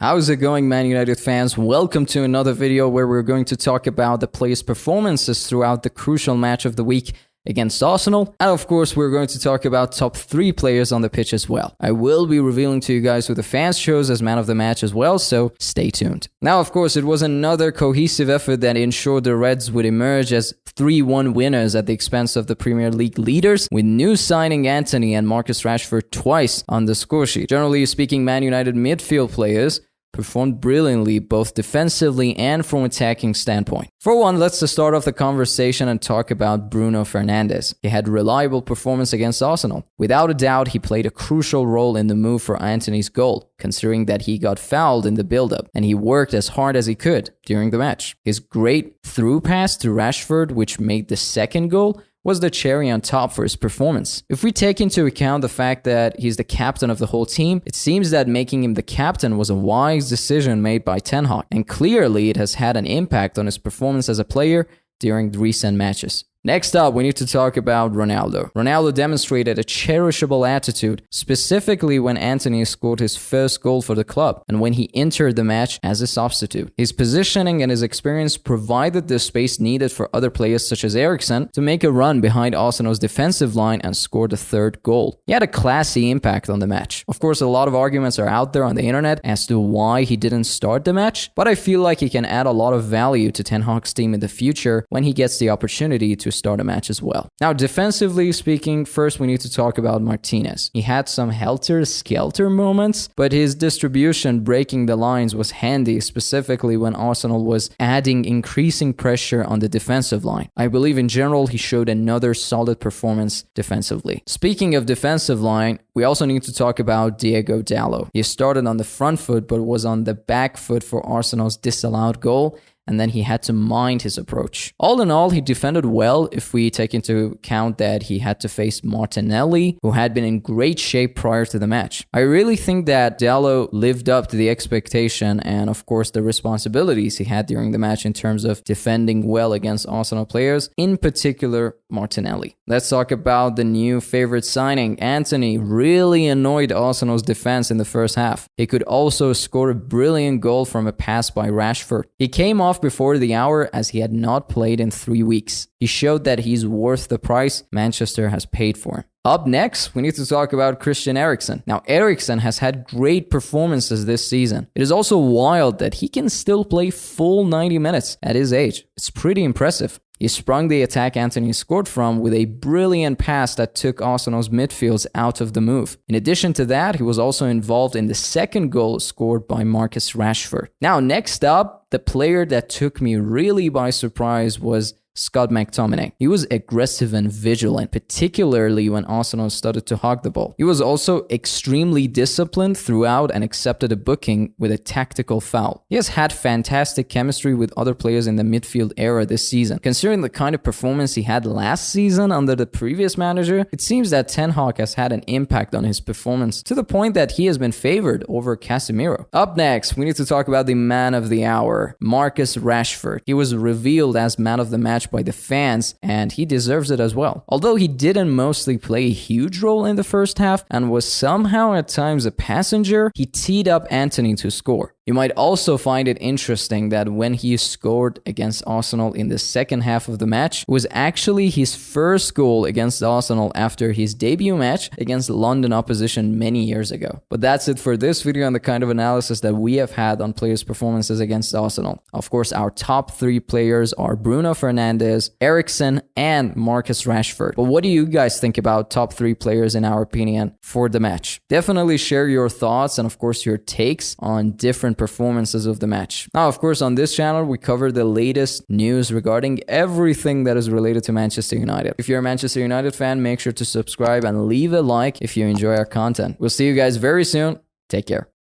How's it going, Man United fans? Welcome to another video where we're going to talk about the players' performances throughout the crucial match of the week against Arsenal. And of course, we're going to talk about top 3 players on the pitch as well. I will be revealing to you guys who the fans chose as man of the match as well, so stay tuned. Now, of course, it was another cohesive effort that ensured the Reds would emerge as 3-1 winners at the expense of the Premier League leaders, with new signing Antony and Marcus Rashford twice on the score sheet. Generally speaking, Man United midfield players performed brilliantly both defensively and from attacking standpoint. For one, let's start off the conversation and talk about Bruno Fernandes. He had a reliable performance against Arsenal. Without a doubt, he played a crucial role in the move for Antony's goal, considering that he got fouled in the build-up, and he worked as hard as he could during the match. His great through pass to Rashford, which made the second goal, was the cherry on top for his performance. If we take into account the fact that he's the captain of the whole team, it seems that making him the captain was a wise decision made by Ten Hag, and clearly it has had an impact on his performance as a player during the recent matches. Next up, we need to talk about Ronaldo. Ronaldo demonstrated a cherishable attitude, specifically when Antony scored his first goal for the club and when he entered the match as a substitute. His positioning and his experience provided the space needed for other players such as Eriksen to make a run behind Arsenal's defensive line and score the third goal. He had a classy impact on the match. Of course, a lot of arguments are out there on the internet as to why he didn't start the match, but I feel like he can add a lot of value to Ten Hag's team in the future when he gets the opportunity to start a match as well. Now, defensively speaking, first we need to talk about Martinez. He had some helter-skelter moments, but his distribution breaking the lines was handy, specifically when Arsenal was adding increasing pressure on the defensive line. I believe in general he showed another solid performance defensively. Speaking of defensive line, we also need to talk about Diogo Dalot. He started on the front foot but was on the back foot for Arsenal's disallowed goal, and then he had to mind his approach. All in all, he defended well if we take into account that he had to face Martinelli, who had been in great shape prior to the match. I really think that Dalot lived up to the expectation and, of course, the responsibilities he had during the match in terms of defending well against Arsenal players, in particular Martinelli. Let's talk about the new favorite signing. Antony really annoyed Arsenal's defense in the first half. He could also score a brilliant goal from a pass by Rashford. He came off before the hour as he had not played in 3 weeks. He showed that he's worth the price Manchester has paid for him. Up next, we need to talk about Christian Eriksen. Now, Eriksen has had great performances this season. It is also wild that he can still play full 90 minutes at his age. It's pretty impressive. He sprung the attack Antony scored from with a brilliant pass that took Arsenal's midfields out of the move. In addition to that, he was also involved in the second goal scored by Marcus Rashford. Now, next up, the player that took me really by surprise was Scott McTominay. He was aggressive and vigilant, particularly when Arsenal started to hog the ball. He was also extremely disciplined throughout and accepted a booking with a tactical foul. He has had fantastic chemistry with other players in the midfield era this season. Considering the kind of performance he had last season under the previous manager, it seems that Ten Hag has had an impact on his performance to the point that he has been favored over Casemiro. Up next, we need to talk about the man of the hour, Marcus Rashford. He was revealed as man of the match by the fans, and he deserves it as well. Although he didn't mostly play a huge role in the first half and was somehow at times a passenger, he teed up Antony to score. You might also find it interesting that when he scored against Arsenal in the second half of the match, it was actually his first goal against Arsenal after his debut match against London opposition many years ago. But that's it for this video and the kind of analysis that we have had on players' performances against Arsenal. Of course, our top 3 players are Bruno Fernandes, Eriksen, and Marcus Rashford. But what do you guys think about top 3 players in our opinion for the match? Definitely share your thoughts and of course your takes on different performances of the match. Now, of course, on this channel, we cover the latest news regarding everything that is related to Manchester United. If you're a Manchester United fan, make sure to subscribe and leave a like if you enjoy our content. We'll see you guys very soon. Take care.